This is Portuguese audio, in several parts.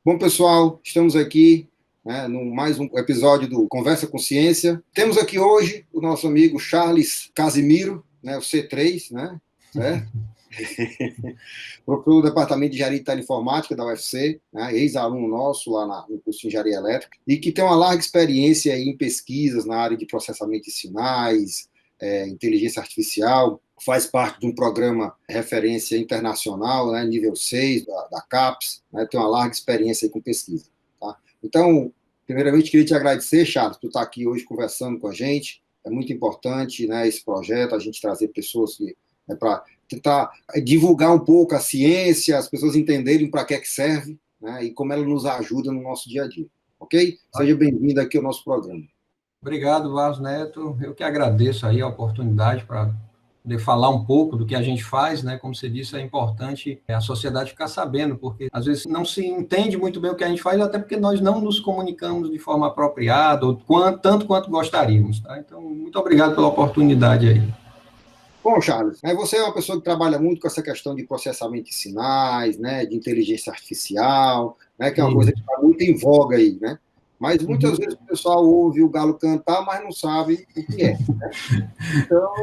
Bom, pessoal, estamos aqui, né, no mais um episódio do Conversa com Ciência. Temos aqui hoje o nosso amigo Charles Casimiro, né, o C3, né, certo? Professor do Departamento de Engenharia e Teleinformática da UFC, né, ex-aluno nosso lá no curso de Engenharia Elétrica, e que tem uma larga experiência aí em pesquisas na área de processamento de sinais, inteligência artificial, faz parte de um programa referência internacional, né, nível 6 da CAPES, né, tem uma larga experiência aí com pesquisa. Tá? Então, primeiramente, queria te agradecer, Charles, por estar aqui hoje conversando com a gente. É muito importante, né, esse projeto, a gente trazer pessoas para tentar divulgar um pouco a ciência, as pessoas entenderem para que é que serve, né, e como ela nos ajuda no nosso dia a dia. Ok? Seja bem-vindo aqui ao nosso programa. Obrigado, Vasco Neto. Eu que agradeço aí a oportunidade para poder falar um pouco do que a gente faz, né? Como você disse, é importante a sociedade ficar sabendo, porque às vezes não se entende muito bem o que a gente faz, até porque nós não nos comunicamos de forma apropriada, ou tanto quanto gostaríamos, tá? Então, muito obrigado pela oportunidade aí. Bom, Charles, você é uma pessoa que trabalha muito com essa questão de processamento de sinais, né, de inteligência artificial, né, que é uma coisa que está muito em voga aí, né? Mas muitas vezes o pessoal ouve o galo cantar, mas não sabe o que é. Né? Então,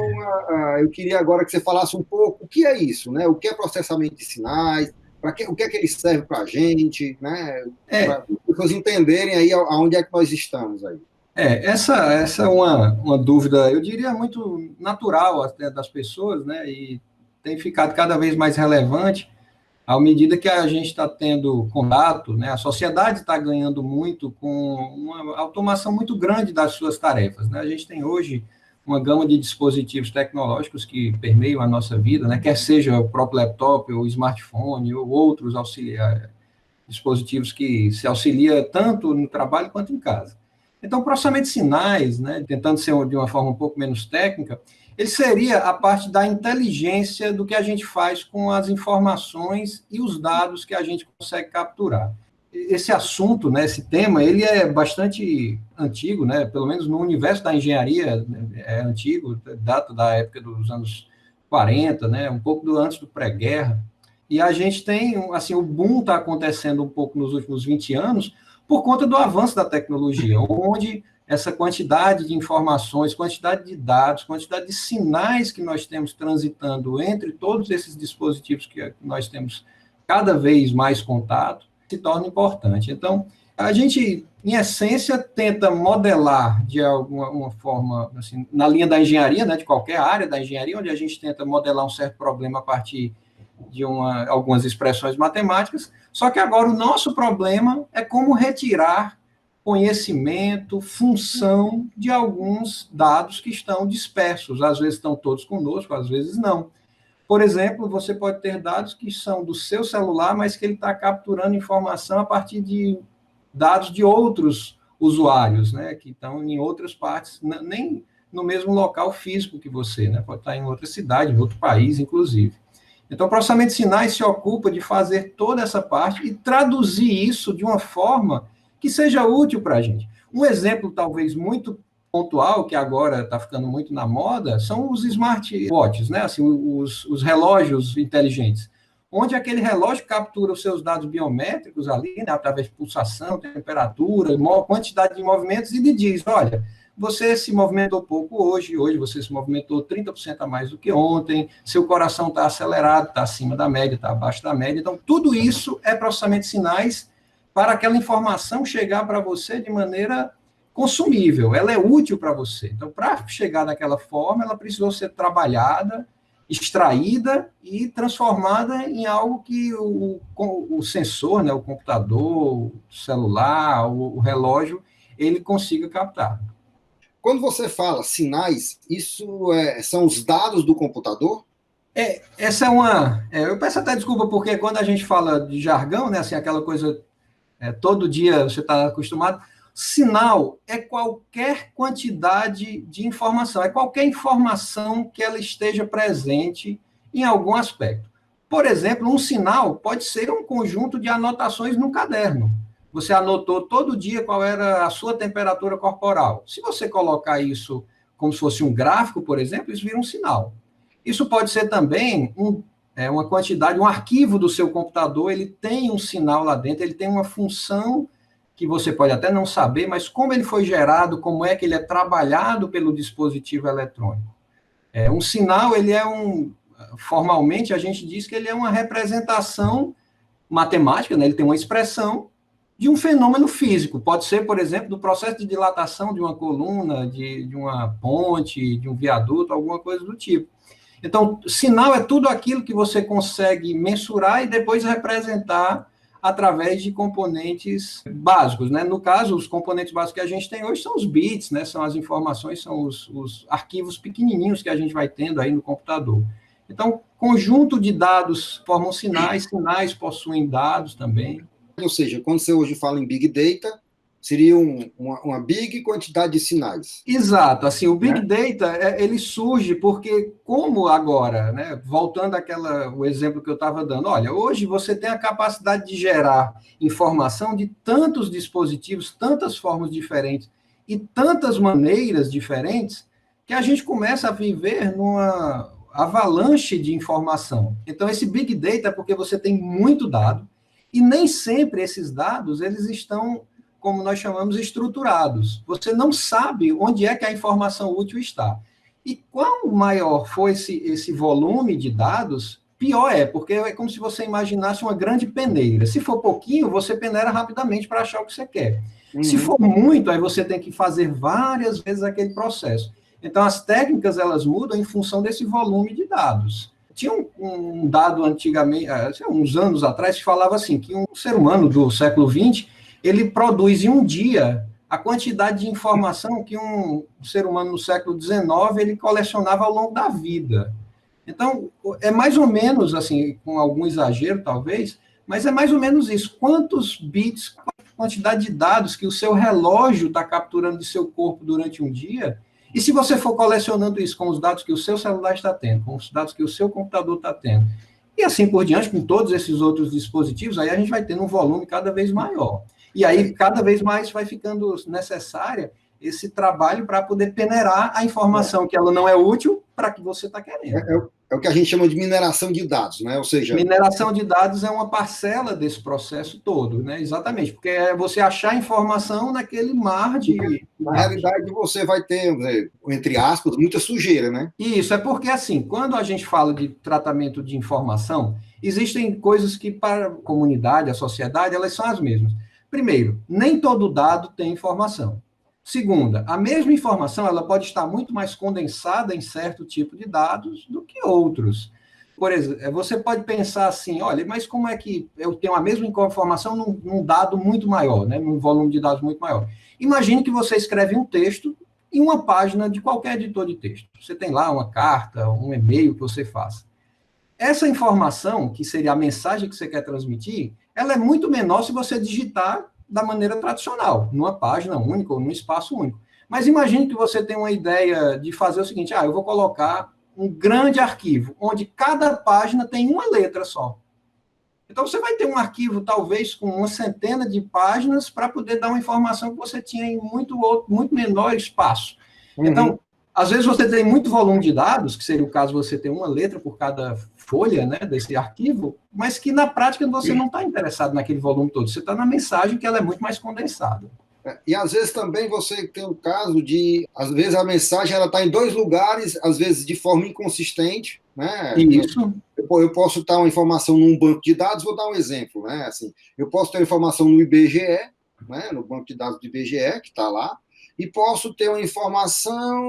eu queria agora que você falasse um pouco o que é isso, né? O que é processamento de sinais, o que é que ele serve para a gente, né? Para as pessoas entenderem aí aonde é que nós estamos aí. Essa é uma dúvida, eu diria, muito natural até das pessoas, né? E tem ficado cada vez mais relevante à medida que a gente está tendo contato, né? A sociedade está ganhando muito com uma automação muito grande das suas tarefas, né? A gente tem hoje uma gama de dispositivos tecnológicos que permeiam a nossa vida, né? Quer seja o próprio laptop, ou smartphone, ou outros dispositivos que se auxiliam tanto no trabalho quanto em casa. Então, o processamento de sinais, né, tentando ser de uma forma um pouco menos técnica, ele seria a parte da inteligência do que a gente faz com as informações e os dados que a gente consegue capturar. Esse assunto, né, esse tema, ele é bastante antigo, né, pelo menos no universo da engenharia é antigo, data da época dos anos 40, né, um pouco antes do pré-guerra. E a gente tem, assim, o boom está acontecendo um pouco nos últimos 20 anos, por conta do avanço da tecnologia, onde essa quantidade de informações, quantidade de dados, quantidade de sinais que nós temos transitando entre todos esses dispositivos que nós temos cada vez mais contato, se torna importante. Então, a gente, em essência, tenta modelar de alguma forma, assim, na linha da engenharia, né, de qualquer área da engenharia, onde a gente tenta modelar um certo problema a partir de algumas expressões matemáticas, só que agora o nosso problema é como retirar conhecimento, função de alguns dados que estão dispersos. Às vezes estão todos conosco, às vezes não. Por exemplo, você pode ter dados que são do seu celular, mas que ele está capturando informação a partir de dados de outros usuários, né, que estão em outras partes, nem no mesmo local físico que você, né, pode estar em outra cidade, em outro país, inclusive. Então, o processamento de sinais se ocupa de fazer toda essa parte e traduzir isso de uma forma que seja útil para a gente. Um exemplo, talvez, muito pontual, que agora está ficando muito na moda, são os smartwatches, né? Assim, os relógios inteligentes, onde aquele relógio captura os seus dados biométricos ali, né, através de pulsação, temperatura, quantidade de movimentos, e lhe diz, olha, você se movimentou pouco hoje você se movimentou 30% a mais do que ontem, seu coração está acelerado, está acima da média, está abaixo da média. Então, tudo isso é processamento de sinais para aquela informação chegar para você de maneira consumível, ela é útil para você. Então, para chegar daquela forma, ela precisou ser trabalhada, extraída e transformada em algo que o sensor, né, o computador, o celular, o relógio, ele consiga captar. Quando você fala sinais, isso são os dados do computador? Essa é uma... eu peço até desculpa, porque quando a gente fala de jargão, né, assim, aquela coisa, todo dia você está acostumado, sinal é qualquer quantidade de informação, é qualquer informação que ela esteja presente em algum aspecto. Por exemplo, um sinal pode ser um conjunto de anotações no caderno. Você anotou todo dia qual era a sua temperatura corporal. Se você colocar isso como se fosse um gráfico, por exemplo, isso vira um sinal. Isso pode ser também uma quantidade, um arquivo do seu computador, ele tem um sinal lá dentro, ele tem uma função que você pode até não saber, mas como ele foi gerado, como é que ele é trabalhado pelo dispositivo eletrônico. Um sinal, formalmente, a gente diz que ele é uma representação matemática, né? Ele tem uma expressão de um fenômeno físico. Pode ser, por exemplo, do processo de dilatação de uma coluna, de uma ponte, de um viaduto, alguma coisa do tipo. Então, sinal é tudo aquilo que você consegue mensurar e depois representar através de componentes básicos, né? No caso, os componentes básicos que a gente tem hoje são os bits, né? São as informações, são os arquivos pequenininhos que a gente vai tendo aí no computador. Então, conjunto de dados formam sinais, sinais possuem dados também. Ou seja, quando você hoje fala em Big Data, seria uma big quantidade de sinais. Exato. Assim, o Big Data, ele surge porque, como agora, né, voltando o exemplo que eu estava dando, olha, hoje você tem a capacidade de gerar informação de tantos dispositivos, tantas formas diferentes e tantas maneiras diferentes, que a gente começa a viver numa avalanche de informação. Então, esse Big Data é porque você tem muito dado, e nem sempre esses dados, eles estão, como nós chamamos, estruturados. Você não sabe onde é que a informação útil está. E quanto maior for esse volume de dados, pior é, porque é como se você imaginasse uma grande peneira. Se for pouquinho, você peneira rapidamente para achar o que você quer. Se for muito, aí você tem que fazer várias vezes aquele processo. Então, as técnicas, elas mudam em função desse volume de dados. Tinha um dado antigamente, uns anos atrás, que falava assim, que um ser humano do século XX, ele produz em um dia a quantidade de informação que um ser humano no século XIX, ele colecionava ao longo da vida. Então, é mais ou menos, assim, com algum exagero, talvez, mas é mais ou menos isso. Quantos bits, quantidade de dados que o seu relógio está capturando de seu corpo durante um dia. E se você for colecionando isso com os dados que o seu celular está tendo, com os dados que o seu computador está tendo, e assim por diante, com todos esses outros dispositivos, aí a gente vai tendo um volume cada vez maior. E aí, cada vez mais vai ficando necessária esse trabalho para poder peneirar a informação que ela não é útil para que você está querendo. É o que a gente chama de mineração de dados, né? Ou seja... Mineração de dados é uma parcela desse processo todo, né? Exatamente, porque é você achar informação naquele mar de... Na realidade, você vai ter, entre aspas, muita sujeira, né? Isso, é porque, assim, quando a gente fala de tratamento de informação, existem coisas que, para a comunidade, a sociedade, elas são as mesmas. Primeiro, nem todo dado tem informação. Segunda, a mesma informação ela pode estar muito mais condensada em certo tipo de dados do que outros. Por exemplo, você pode pensar assim, olha, mas como é que eu tenho a mesma informação num dado muito maior, né, num volume de dados muito maior? Imagine que você escreve um texto em uma página de qualquer editor de texto. Você tem lá uma carta, um e-mail que você faça. Essa informação, que seria a mensagem que você quer transmitir, ela é muito menor se você digitar da maneira tradicional, numa página única ou num espaço único. Mas imagine que você tem uma ideia de fazer o seguinte, eu vou colocar um grande arquivo, onde cada página tem uma letra só. Então, você vai ter um arquivo, talvez, com uma centena de páginas para poder dar uma informação que você tinha em muito menor espaço. Então, às vezes você tem muito volume de dados, que seria o caso de você ter uma letra por cada folha, né, desse arquivo, mas que na prática você não está interessado naquele volume todo, você está na mensagem que ela é muito mais condensada. E às vezes também você tem o caso de, às vezes a mensagem ela está em dois lugares, às vezes de forma inconsistente, né? Isso. Eu posso estar uma informação num banco de dados, vou dar um exemplo, né? Assim, eu posso ter uma informação no IBGE, né, no banco de dados do IBGE, que está lá, e posso ter uma informação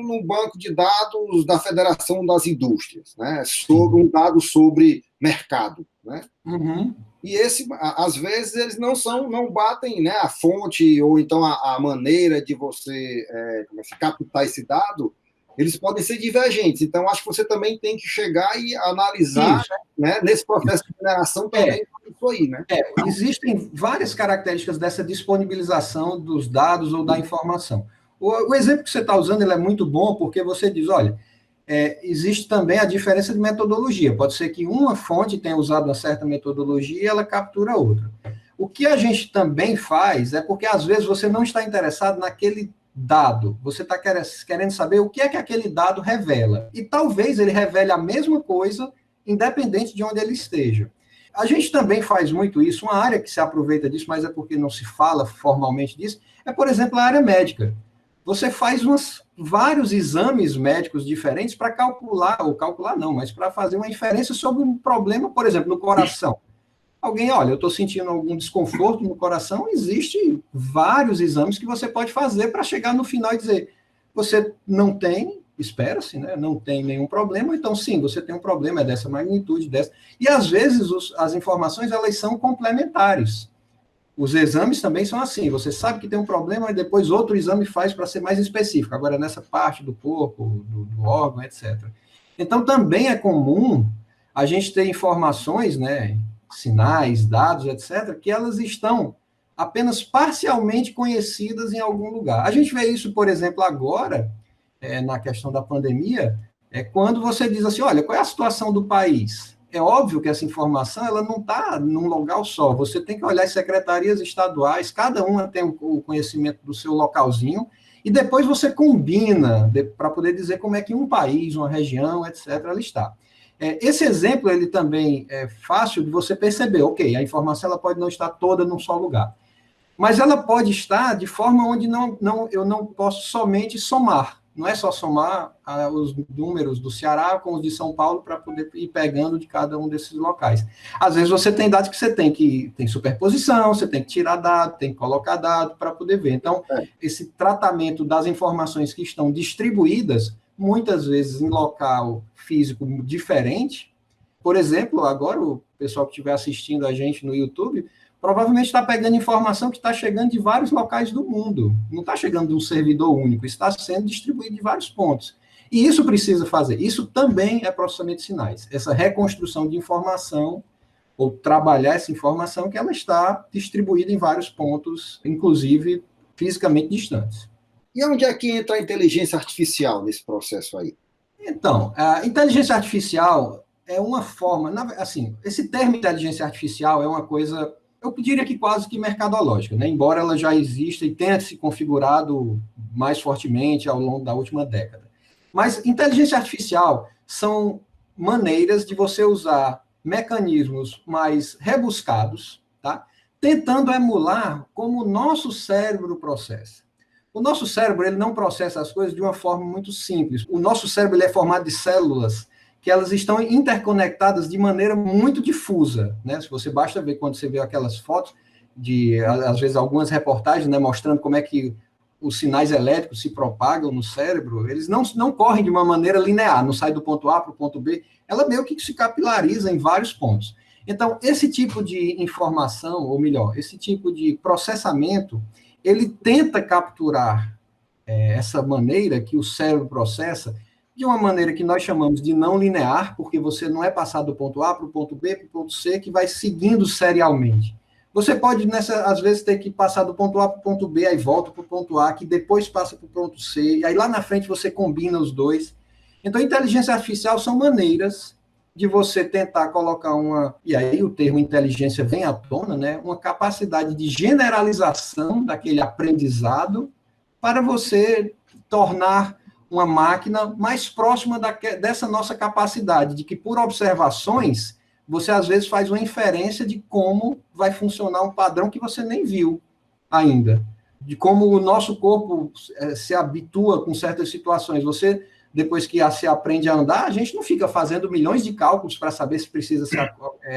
no banco de dados da Federação das Indústrias, né, sobre um dado sobre mercado, né? E às vezes eles não batem, né, a fonte ou então a maneira de você captar esse dado, eles podem ser divergentes. Então acho que você também tem que chegar e analisar, né, nesse processo de mineração também isso aí, né? Existem várias características dessa disponibilização dos dados ou da informação. O exemplo que você está usando ele é muito bom porque você diz, olha, existe também a diferença de metodologia. Pode ser que uma fonte tenha usado uma certa metodologia e ela captura outra. O que a gente também faz é porque, às vezes, você não está interessado naquele dado. Você está querendo saber o que é que aquele dado revela. E talvez ele revele a mesma coisa independente de onde ele esteja. A gente também faz muito isso, uma área que se aproveita disso, mas é porque não se fala formalmente disso, é, por exemplo, a área médica. Você faz vários exames médicos diferentes para calcular não, mas para fazer uma inferência sobre um problema, por exemplo, no coração. Alguém, olha, eu estou sentindo algum desconforto no coração, existe vários exames que você pode fazer para chegar no final e dizer, você não tem, espera-se, né? Não tem nenhum problema, então sim, você tem um problema, é dessa magnitude, dessa. E às vezes as informações elas são complementares. Os exames também são assim, você sabe que tem um problema e depois outro exame faz para ser mais específico, agora nessa parte do corpo, do órgão, etc. Então também é comum a gente ter informações, né, sinais, dados, etc., que elas estão apenas parcialmente conhecidas em algum lugar. A gente vê isso, por exemplo, agora, na questão da pandemia, quando você diz assim, olha, qual é a situação do país? É óbvio que essa informação ela não está num local só. Você tem que olhar as secretarias estaduais, cada uma tem o conhecimento do seu localzinho, e depois você combina para poder dizer como é que um país, uma região, etc., ela está. Esse exemplo ele também é fácil de você perceber. Ok, a informação ela pode não estar toda num só lugar, mas ela pode estar de forma onde eu não posso somente somar. Não é só somar os números do Ceará com os de São Paulo para poder ir pegando de cada um desses locais. Às vezes você tem dados que você tem superposição, você tem que tirar dado, tem que colocar dado para poder ver. Então, esse tratamento das informações que estão distribuídas, muitas vezes em local físico diferente, por exemplo, agora o pessoal que estiver assistindo a gente no YouTube provavelmente está pegando informação que está chegando de vários locais do mundo. Não está chegando de um servidor único, está sendo distribuído de vários pontos. E isso precisa fazer. Isso também é processamento de sinais. Essa reconstrução de informação, ou trabalhar essa informação que ela está distribuída em vários pontos, inclusive fisicamente distantes. E onde é que entra a inteligência artificial nesse processo aí? Então, a inteligência artificial é uma forma... Assim, esse termo inteligência artificial é uma coisa... eu diria que quase que mercadológica, né? Embora ela já exista e tenha se configurado mais fortemente ao longo da última década. Mas inteligência artificial são maneiras de você usar mecanismos mais rebuscados, tá? Tentando emular como o nosso cérebro processa. O nosso cérebro ele não processa as coisas de uma forma muito simples. O nosso cérebro ele é formado de células que elas estão interconectadas de maneira muito difusa, né? Se você basta ver quando você vê aquelas fotos às vezes, algumas reportagens, né, mostrando como é que os sinais elétricos se propagam no cérebro, eles não correm de uma maneira linear, não sai do ponto A para o ponto B, ela meio que se capilariza em vários pontos. Então, esse tipo de informação, ou melhor, esse tipo de processamento, ele tenta capturar essa maneira que o cérebro processa, de uma maneira que nós chamamos de não linear, porque você não é passado do ponto A para o ponto B, para o ponto C, que vai seguindo serialmente. Você pode, às vezes, ter que passar do ponto A para o ponto B, aí volta para o ponto A, que depois passa para o ponto C, e aí lá na frente você combina os dois. Então, inteligência artificial são maneiras de você tentar colocar e aí o termo inteligência vem à tona, né? Uma capacidade de generalização daquele aprendizado para você tornar uma máquina mais próxima dessa nossa capacidade, de que por observações, você às vezes faz uma inferência de como vai funcionar um padrão que você nem viu ainda, de como o nosso corpo se habitua com certas situações. Você, depois que se aprende a andar, a gente não fica fazendo milhões de cálculos para saber se precisa se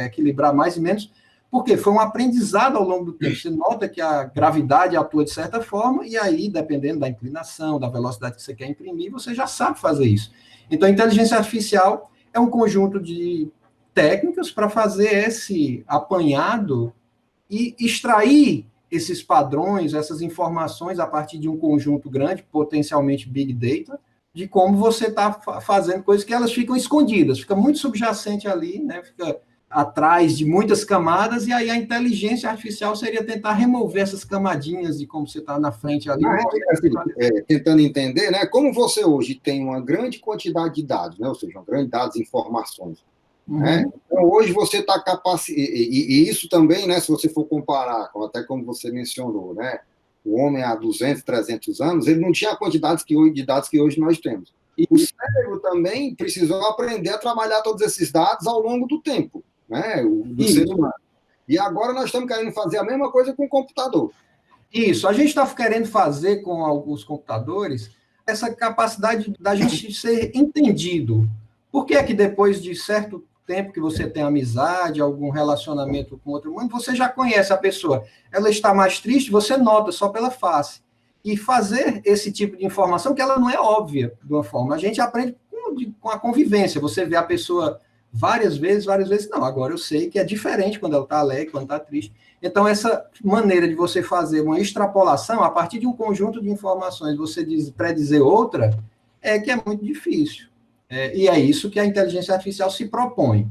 equilibrar mais e menos, porque foi um aprendizado ao longo do tempo. Você nota que a gravidade atua de certa forma, e aí, dependendo da inclinação, da velocidade que você quer imprimir, você já sabe fazer isso. Então, a inteligência artificial é um conjunto de técnicas para fazer esse apanhado e extrair esses padrões, essas informações a partir de um conjunto grande, potencialmente Big Data, de como você está fazendo coisas que elas ficam escondidas, fica muito subjacente ali, né? Fica atrás de muitas camadas, e aí a inteligência artificial seria tentar remover essas camadinhas de como você está na frente ali. Tentando entender, né, como você hoje tem uma grande quantidade de dados, né, ou seja, uma grande dados e informações. Né? Então, hoje você está capacitado, e isso também, né, se você for comparar, até como você mencionou, né, o homem há 200, 300 anos, ele não tinha a quantidade de dados que hoje nós temos. o cérebro também precisou aprender a trabalhar todos esses dados ao longo do tempo, né, do ser humano. E agora nós estamos querendo fazer a mesma coisa com o computador. Isso, a gente está querendo fazer com alguns computadores essa capacidade da gente ser entendido. Por que é que depois de certo tempo que você tem amizade, algum relacionamento com outro humano, você já conhece a pessoa, ela está mais triste, você nota só pela face. E fazer esse tipo de informação, que ela não é óbvia de uma forma, a gente aprende com a convivência, você vê a pessoa várias vezes, não, agora eu sei que é diferente quando ela está alegre, quando está triste. Então, essa maneira de você fazer uma extrapolação, a partir de um conjunto de informações, você predizer outra, é que é muito difícil. E é isso que a inteligência artificial se propõe.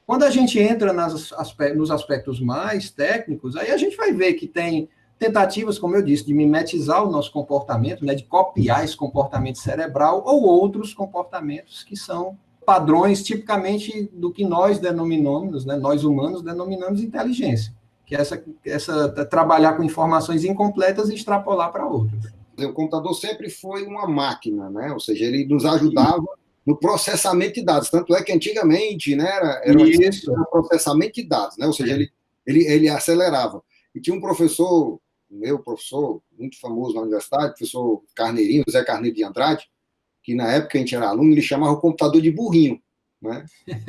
Quando a gente entra nos aspectos mais técnicos, aí a gente vai ver que tem tentativas, como eu disse, de mimetizar o nosso comportamento, né, de copiar esse comportamento cerebral ou outros comportamentos que são padrões tipicamente do que nós denominamos, né, nós humanos denominamos inteligência, que é essa trabalhar com informações incompletas e extrapolar para outras. O computador sempre foi uma máquina, né? Ou seja, ele nos ajudava no processamento de dados. Tanto é que antigamente, né, era um processamento de dados, né? Ou seja, ele acelerava. E tinha um professor, meu professor, muito famoso na universidade, professor Carneirinho, Zé Carneiro de Andrade, que na época a gente era aluno, ele chamava o computador de burrinho, né?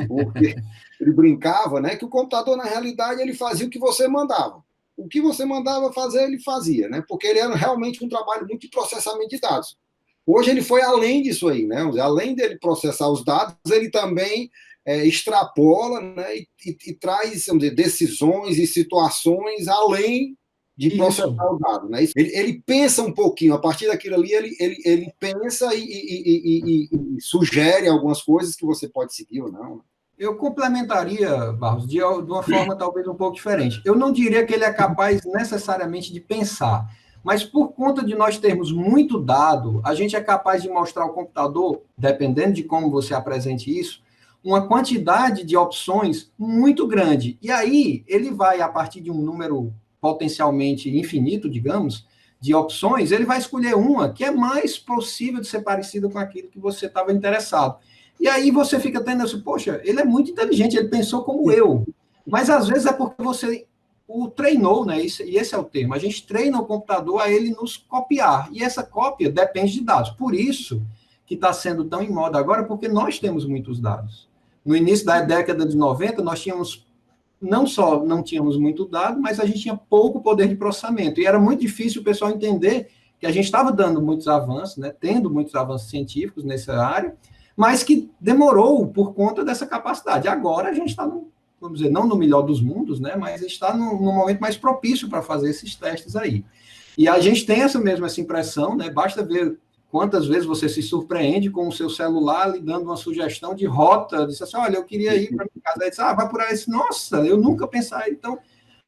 Porque ele brincava, né, que o computador, na realidade, ele fazia o que você mandava. O que você mandava fazer, ele fazia, né? Porque ele era realmente um trabalho muito de processamento de dados. Hoje ele foi além disso aí, né? Além dele processar os dados, ele também extrapola, né, e traz, vamos dizer, decisões e situações além de processar o dado, né? Ele pensa um pouquinho, a partir daquilo ali, ele pensa e sugere algumas coisas que você pode seguir ou não. Eu complementaria, Barros, de uma forma talvez um pouco diferente. Eu não diria que ele é capaz necessariamente de pensar, mas por conta de nós termos muito dado, a gente é capaz de mostrar ao computador, dependendo de como você apresente isso, uma quantidade de opções muito grande. E aí ele vai, a partir de um número potencialmente infinito, digamos, de opções, ele vai escolher uma que é mais possível de ser parecida com aquilo que você estava interessado. E aí você fica tendo assim, poxa, ele é muito inteligente, ele pensou como eu. Mas às vezes é porque você o treinou, né? E esse é o termo. A gente treina o computador a ele nos copiar. E essa cópia depende de dados. Por isso que está sendo tão em moda agora, porque nós temos muitos dados. No início da década de 90, nós tínhamos, não só não tínhamos muito dado, mas a gente tinha pouco poder de processamento. E era muito difícil o pessoal entender que a gente estava dando muitos avanços, né? Tendo muitos avanços científicos nessa área, mas que demorou por conta dessa capacidade. Agora a gente está, vamos dizer, não no melhor dos mundos, né, mas está num momento mais propício para fazer esses testes aí. E a gente tem essa impressão, né, basta ver quantas vezes você se surpreende com o seu celular lhe dando uma sugestão de rota, diz assim, olha, eu queria ir para minha casa, aí diz, vai por aí, nossa, eu nunca pensei, então,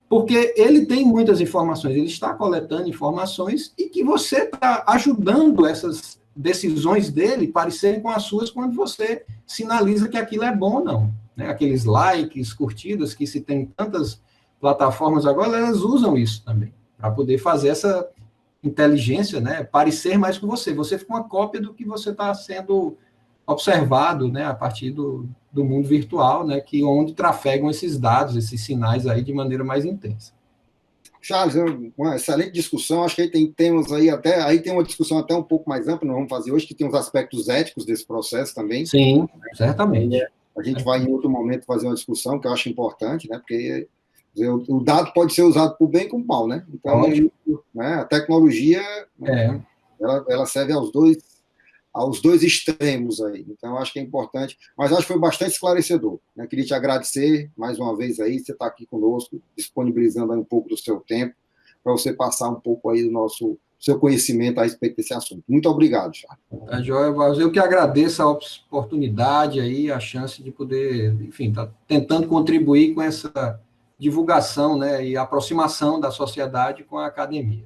porque ele tem muitas informações, ele está coletando informações e que você está ajudando essas decisões dele parecerem com as suas quando você sinaliza que aquilo é bom ou não. Né? Aqueles likes, curtidas, que se tem tantas plataformas agora, elas usam isso também, para poder fazer essa inteligência, né, parecer mais com você. Você fica uma cópia do que você está sendo observado, né, a partir do mundo virtual, né, onde trafegam esses dados, esses sinais aí de maneira mais intensa. Charles, uma excelente discussão, acho que aí tem temas aí tem uma discussão até um pouco mais ampla, nós vamos fazer hoje, que tem os aspectos éticos desse processo também. Sim, certamente. A gente vai em outro momento fazer uma discussão que eu acho importante, né, porque o dado pode ser usado por bem como mal, né, então né, a tecnologia, ela serve aos dois extremos aí, então acho que é importante, mas acho que foi bastante esclarecedor, né? Queria te agradecer mais uma vez aí, você está aqui conosco, disponibilizando aí um pouco do seu tempo, para você passar um pouco aí do seu conhecimento a respeito desse assunto. Muito obrigado, Charles. Joia, eu que agradeço a oportunidade aí, a chance de poder, enfim, estar tentando contribuir com essa divulgação, né, e aproximação da sociedade com a academia.